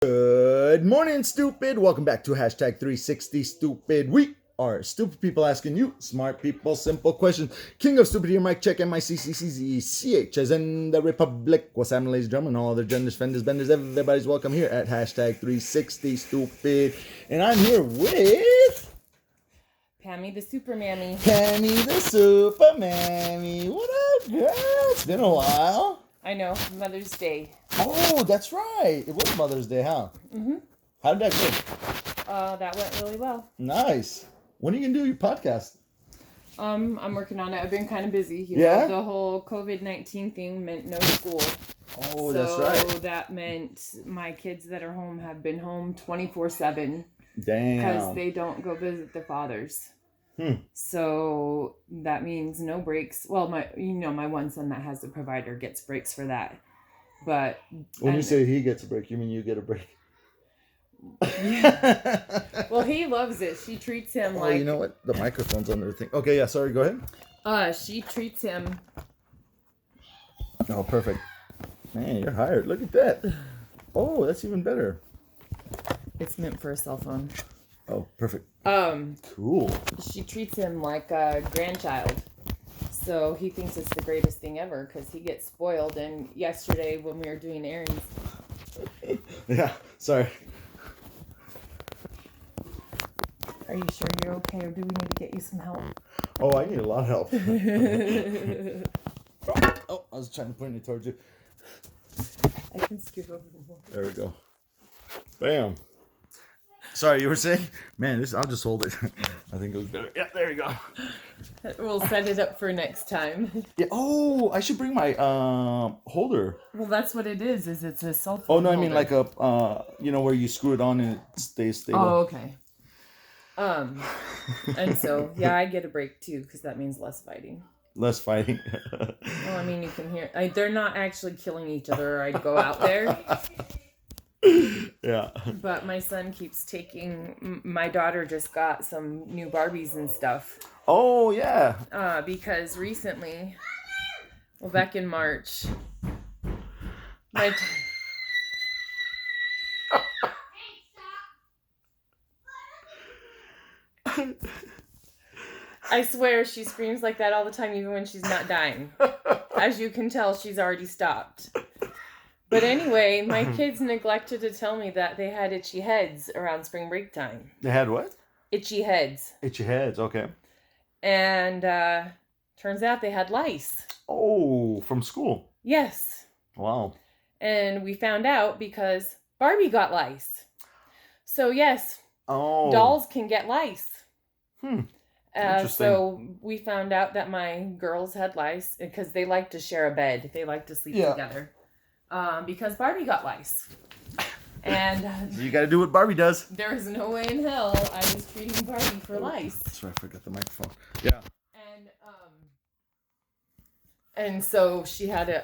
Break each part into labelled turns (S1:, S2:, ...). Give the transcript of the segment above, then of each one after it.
S1: Good morning, stupid. Welcome back to hashtag 360 stupid. We are stupid people asking you smart people simple questions. King of stupid here, Mike check MICCCZCH as in the Republic. What's happening, ladies and gentlemen? All other genders, fenders, benders, everybody's welcome here at hashtag 360 stupid. And I'm here with
S2: Pammy the super mammy.
S1: Pammy the super mammy. What up, girl? It's been a while.
S2: I know, Mother's Day.
S1: Oh, that's right. It was Mother's Day, huh?
S2: Mm-hmm.
S1: How did that
S2: go? That went really well.
S1: Nice. When are you going to do your podcast?
S2: I'm working on it. I've been kind of busy. You
S1: know,
S2: the whole COVID-19 thing meant no school.
S1: Oh, that's right.
S2: So that meant my kids that are home have been home 24/7.
S1: Damn.
S2: Because they don't go visit their fathers. So that means no breaks. Well, my one son that has a provider gets breaks for that. But
S1: when you say he gets a break, you mean you get a break?
S2: Yeah. Well, he loves it. She treats him like...
S1: you know what? The microphone's under the thing. Okay, yeah, sorry, go ahead.
S2: She treats him...
S1: Oh, perfect. Man, you're hired. Look at that. Oh, that's even better.
S2: It's meant for a cell phone.
S1: Oh, perfect.
S2: Cool. She treats him like a grandchild. So he thinks it's the greatest thing ever because he gets spoiled. And yesterday when we were doing errands...
S1: Yeah, sorry.
S2: Are you sure you're okay, or do we need to get you some help?
S1: Oh, I need a lot of help. Oh, I was trying to point it towards you.
S2: I can scoot over the wall.
S1: There we go. Bam. Sorry, you were saying? Man, I'll just hold it. I think it was better. Yeah, there you go.
S2: We'll set it up for next time.
S1: Yeah. Oh, I should bring my holder.
S2: Well, that's what it is it's a cell phone
S1: Oh, no,
S2: holder.
S1: I mean like a, where you screw it on and it stays stable.
S2: Oh, okay. And so, yeah, I get a break too, because that means less fighting.
S1: Less fighting.
S2: Well, I mean, you can hear... they're not actually killing each other, or I'd go out there.
S1: Yeah.
S2: But my son keeps taking... My daughter just got some new Barbies and stuff.
S1: Oh, yeah.
S2: Because recently... Well, back in March... I swear she screams like that all the time, even when she's not dying. As you can tell, she's already stopped. But anyway, my kids neglected to tell me that they had itchy heads around spring break time.
S1: They had what?
S2: Itchy heads.
S1: Itchy heads, okay.
S2: And turns out they had lice.
S1: Oh, from school?
S2: Yes.
S1: Wow.
S2: And we found out because Barbie got lice. So yes, dolls can get lice. So we found out that my girls had lice because they like to share a bed. They like to sleep together. Because Barbie got lice. And
S1: you got to do what Barbie does.
S2: There is no way in hell I was treating Barbie for lice.
S1: That's right, I forgot the microphone. Yeah.
S2: And so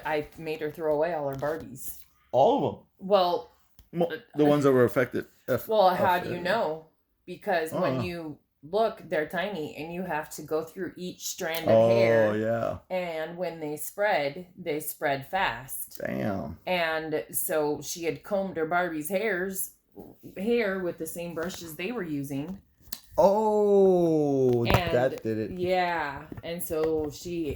S2: I made her throw away all her Barbies.
S1: All of them?
S2: Well,
S1: the ones that were affected.
S2: How do you know? Because when you look, they're tiny, and you have to go through each strand of hair.
S1: Oh, yeah.
S2: And when they spread fast.
S1: Damn.
S2: And so she had combed her Barbie's hair with the same brushes they were using.
S1: Oh, that did it.
S2: Yeah. And so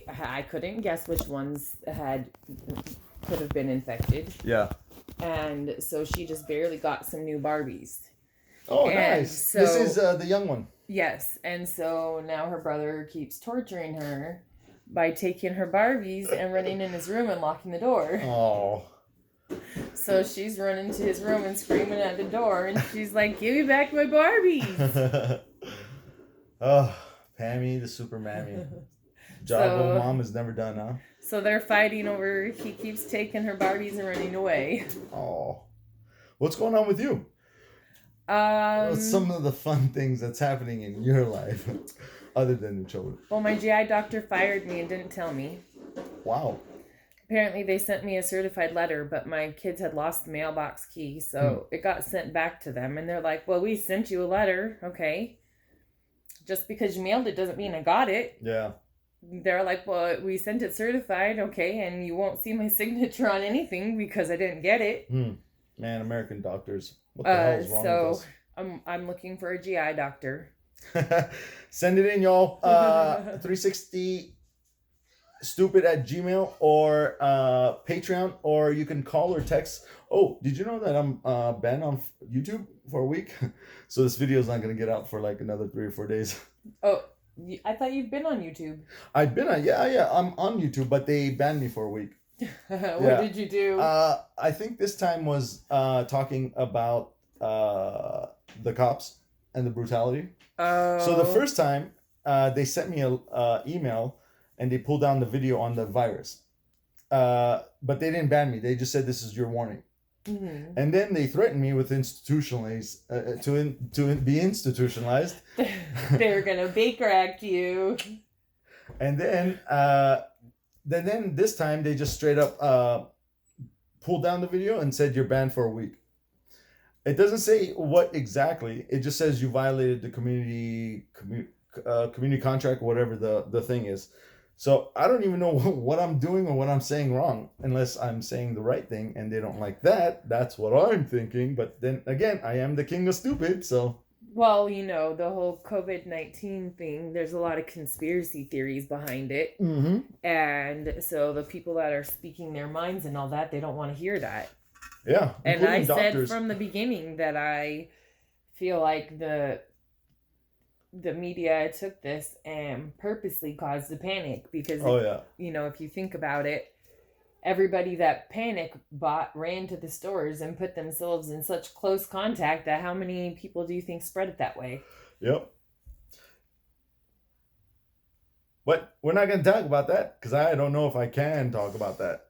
S2: I couldn't guess which ones could have been infected.
S1: Yeah.
S2: And so she just barely got some new Barbies.
S1: Oh, nice. So, this is the young one.
S2: Yes. And so now her brother keeps torturing her by taking her Barbies and running in his room and locking the door.
S1: Oh.
S2: So she's running to his room and screaming at the door, and she's like, "Give me back my Barbies!"
S1: Oh, Pammy the super mammy. Job mom is never done, huh?
S2: So they're fighting over. He keeps taking her Barbies and running away.
S1: Oh, what's going on with you? What's some of the fun things that's happening in your life, other than the children?
S2: Well, my GI doctor fired me and didn't tell me.
S1: Wow.
S2: Apparently, they sent me a certified letter, but my kids had lost the mailbox key, so it got sent back to them. And they're like, "Well, we sent you a letter, okay? Just because you mailed it doesn't mean I got it."
S1: Yeah.
S2: They're like, "Well, we sent it certified, okay, and you won't see my signature on anything because I didn't get it."
S1: Man, American doctors. What the hell is wrong with us?
S2: I'm looking for a GI doctor.
S1: Send it in, y'all. 360 stupid at Gmail or Patreon, or you can call or text. Oh, did you know that I'm banned on YouTube for a week? So this video is not going to get out for like another 3 or 4 days.
S2: Oh, I thought you've been on YouTube.
S1: I've been on, yeah, I'm on YouTube, but they banned me for a week.
S2: What did you do?
S1: I think this time was talking about the cops and the brutality.
S2: Oh.
S1: So the first time, they sent me a email and they pulled down the video on the virus. But they didn't ban me. They just said, this is your warning.
S2: Mm-hmm.
S1: And then they threatened me with institutionalized, to be institutionalized.
S2: They're going to Baker Act you.
S1: And then this time they just straight up pulled down the video and said, you're banned for a week. It doesn't say what exactly. It just says you violated the community contract, whatever the thing is. So I don't even know what I'm doing or what I'm saying wrong, unless I'm saying the right thing and they don't like that. That's what I'm thinking. But then again, I am the king of stupid, so.
S2: Well, you know, the whole COVID-19 thing, there's a lot of conspiracy theories behind it.
S1: Mm-hmm.
S2: And so the people that are speaking their minds and all that, they don't want to hear that.
S1: Yeah.
S2: And I
S1: doctors.
S2: said from the beginning that I feel like the media took this and purposely caused a panic because, you know, if you think about it, everybody that panic bought ran to the stores and put themselves in such close contact that how many people do you think spread it that way?
S1: Yep. But we're not going to talk about that because I don't know if I can talk about that.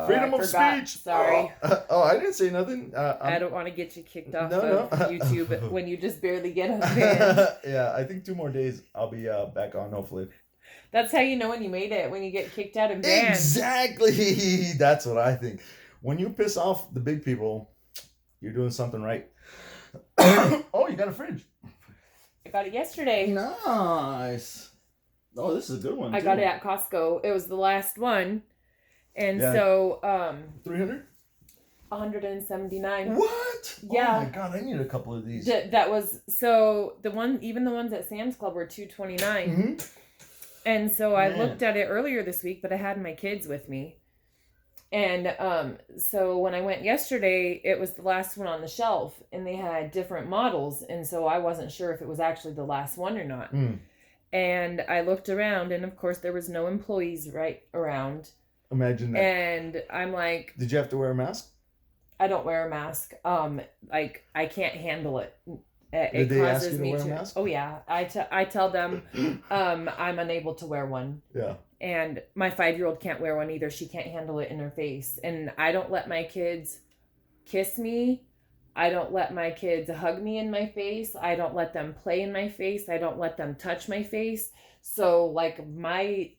S1: Freedom of speech.
S2: Sorry.
S1: Oh, I didn't say nothing.
S2: I don't want to get you kicked off of YouTube when you just barely get on banned.
S1: Yeah, I think 2 more days I'll be back on, hopefully.
S2: That's how you know when you made it, when you get kicked out and banned.
S1: Exactly. That's what I think. When you piss off the big people, you're doing something right. Oh, you got a fridge.
S2: I got it yesterday.
S1: Nice. Oh, this is a good one.
S2: I got it at Costco. It was the last one. And so
S1: 300?
S2: 179.
S1: What?
S2: Yeah.
S1: Oh my god, I need a couple of these.
S2: That was so the ones at Sam's Club were $2.29.
S1: Mm-hmm.
S2: And so I looked at it earlier this week, but I had my kids with me. And so when I went yesterday, it was the last one on the shelf and they had different models, and so I wasn't sure if it was actually the last one or not. And I looked around and of course there was no employees right around.
S1: Imagine that.
S2: And I'm like,
S1: did you have to wear a mask?
S2: I don't wear a mask. Like I can't handle it.
S1: Did they ask you to wear a mask?
S2: Oh yeah. I tell them I'm unable to wear one.
S1: Yeah.
S2: And my 5-year-old can't wear one either. She can't handle it in her face. And I don't let my kids kiss me. I don't let my kids hug me in my face. I don't let them play in my face. I don't let them touch my face. So like my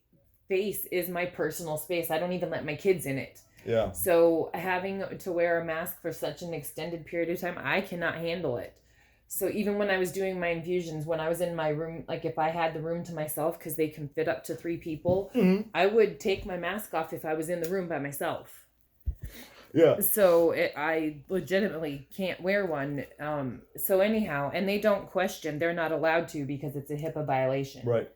S2: face is my personal space. I don't even let my kids in it.
S1: Yeah.
S2: So having to wear a mask for such an extended period of time, I cannot handle it. So even when I was doing my infusions, when I was in my room, like if I had the room to myself, because they can fit up to 3 people, I would take my mask off if I was in the room by myself.
S1: Yeah.
S2: So I legitimately can't wear one. So anyhow, and they don't question. They're not allowed to because it's a HIPAA violation.
S1: Right.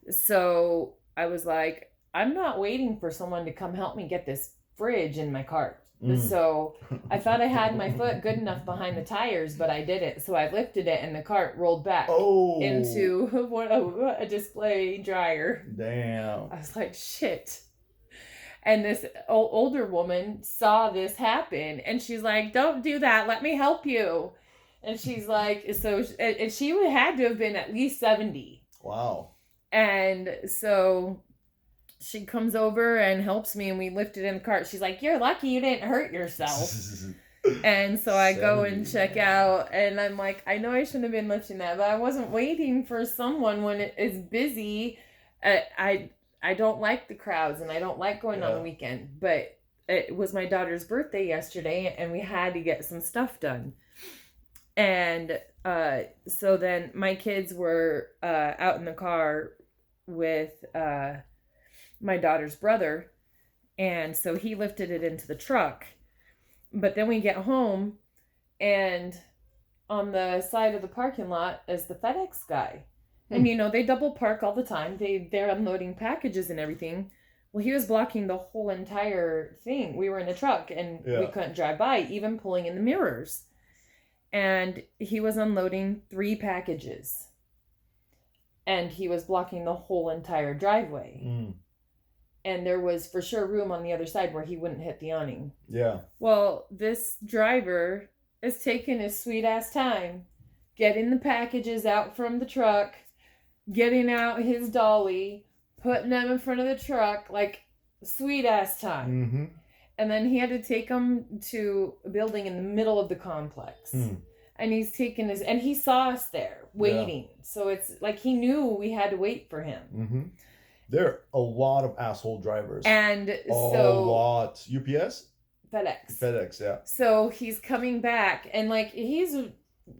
S2: So I was like, I'm not waiting for someone to come help me get this fridge in my cart. So I thought I had my foot good enough behind the tires, but I didn't. So I lifted it and the cart rolled back into a display dryer.
S1: Damn.
S2: I was like, shit. And this older woman saw this happen and she's like, don't do that. Let me help you. And she's like, and she had to have been at least 70.
S1: Wow.
S2: And so she comes over and helps me and we lift it in the cart. She's like, you're lucky you didn't hurt yourself. And so I go and check out and I'm like, I know I shouldn't have been lifting that, but I wasn't waiting for someone when it is busy. I don't like the crowds and I don't like going on the weekend, but it was my daughter's birthday yesterday and we had to get some stuff done. And so then my kids were out in the car with my daughter's brother, and so he lifted it into the truck. But then we get home, and on the side of the parking lot is the FedEx guy. And they double park all the time. They're unloading packages and everything. Well, he was blocking the whole entire thing. We were in a truck and we couldn't drive by, even pulling in the mirrors. And he was unloading 3 packages. And he was blocking the whole entire driveway. And there was for sure room on the other side where he wouldn't hit the awning.
S1: Yeah.
S2: Well, this driver is taking his sweet ass time getting the packages out from the truck, getting out his dolly, putting them in front of the truck, like sweet ass time.
S1: Mm-hmm.
S2: And then he had to take them to a building in the middle of the complex. And he's taking his, and he saw us there waiting. Yeah. So it's like he knew we had to wait for him.
S1: Mm-hmm. There are a lot of asshole drivers.
S2: And
S1: a lot. UPS?
S2: FedEx,
S1: yeah.
S2: So he's coming back and like he's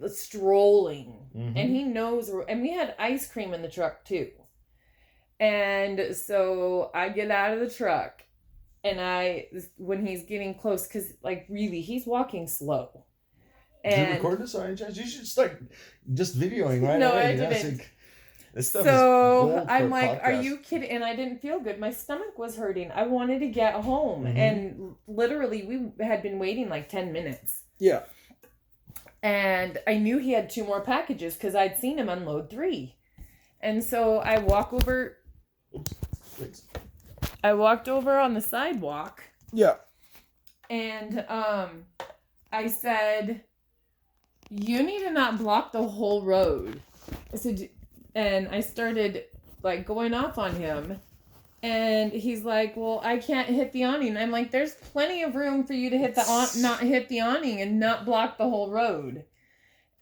S2: strolling and he knows, and we had ice cream in the truck too. And so I get out of the truck and when he's getting close, because like really he's walking slow.
S1: Did you record this or any chance? You should start just videoing right
S2: no,
S1: away.
S2: I didn't.
S1: This stuff
S2: so
S1: is
S2: I'm like,
S1: podcast.
S2: are you kidding? And I didn't feel good. My stomach was hurting. I wanted to get home. And literally we had been waiting like 10 minutes.
S1: Yeah.
S2: And I knew he had 2 more packages because I'd seen him unload 3. And so I walk over. I walked over on the sidewalk.
S1: Yeah.
S2: And I said, you need to not block the whole road. I said, and I started like going off on him. And he's like, well, I can't hit the awning. I'm like, there's plenty of room for you to not hit the awning and not block the whole road.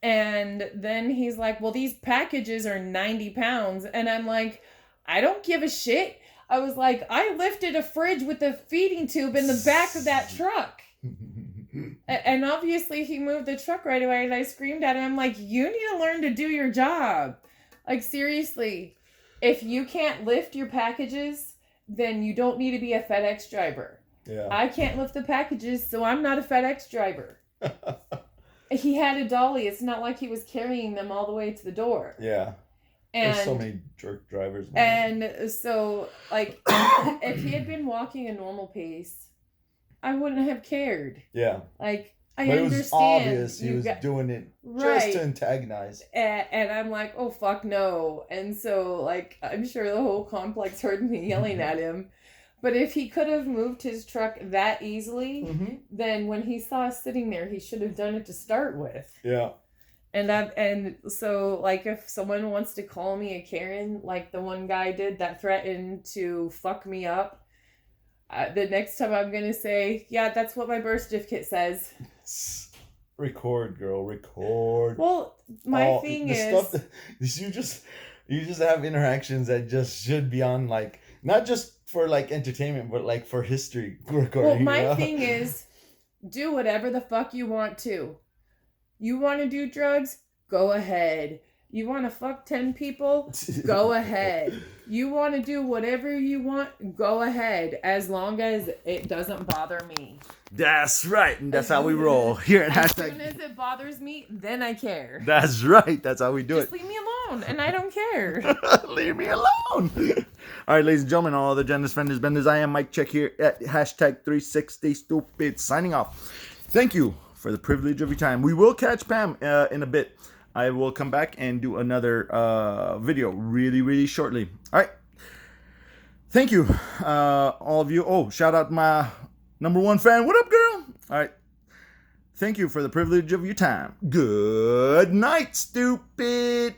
S2: And then he's like, well, these packages are 90 pounds. And I'm like, I don't give a shit. I was like, I lifted a fridge with a feeding tube in the back of that truck. And obviously he moved the truck right away, and I screamed at him. I'm like, you need to learn to do your job. Like, seriously, if you can't lift your packages, then you don't need to be a FedEx driver.
S1: Yeah. I
S2: can't lift the packages, so I'm not a FedEx driver. He had a dolly. It's not like he was carrying them all the way to the door.
S1: Yeah.
S2: And,
S1: there's so many jerk drivers. Man.
S2: And so, like, if he had been walking a normal pace, I wouldn't have cared.
S1: Yeah.
S2: Like, I
S1: but
S2: understand.
S1: It was obvious he was doing it just to antagonize.
S2: And I'm like, oh, fuck no. And so, like, I'm sure the whole complex heard me yelling at him. But if he could have moved his truck that easily, then when he saw us sitting there, he should have done it to start with.
S1: Yeah.
S2: And so, like, if someone wants to call me a Karen, like the one guy did that threatened to fuck me up, the next time I'm going to say, yeah, that's what my birth certificate says.
S1: Record, girl, record.
S2: Well, my thing is...
S1: Stuff that, you just have interactions that just should be on, like, not just for, like, entertainment, but, like, for history recording.
S2: Well, my thing is, do whatever the fuck you want to. You want to do drugs? Go ahead. You want to fuck 10 people? Go ahead. You want to do whatever you want? Go ahead. As long as it doesn't bother me.
S1: That's right. And that's how we roll here at Hashtag.
S2: As soon as it bothers me, then I care.
S1: That's right. That's how we do
S2: Just leave me alone, and I don't care.
S1: Leave me alone. All right, ladies and gentlemen, all other genders, fenders, benders, I am Mike Check here at Hashtag 360 Stupid, signing off. Thank you for the privilege of your time. We will catch Pam in a bit. I will come back and do another video really, really shortly. All right. Thank you, all of you. Oh, shout out my #1 fan. What up, girl? All right. Thank you for the privilege of your time. Good night, stupid.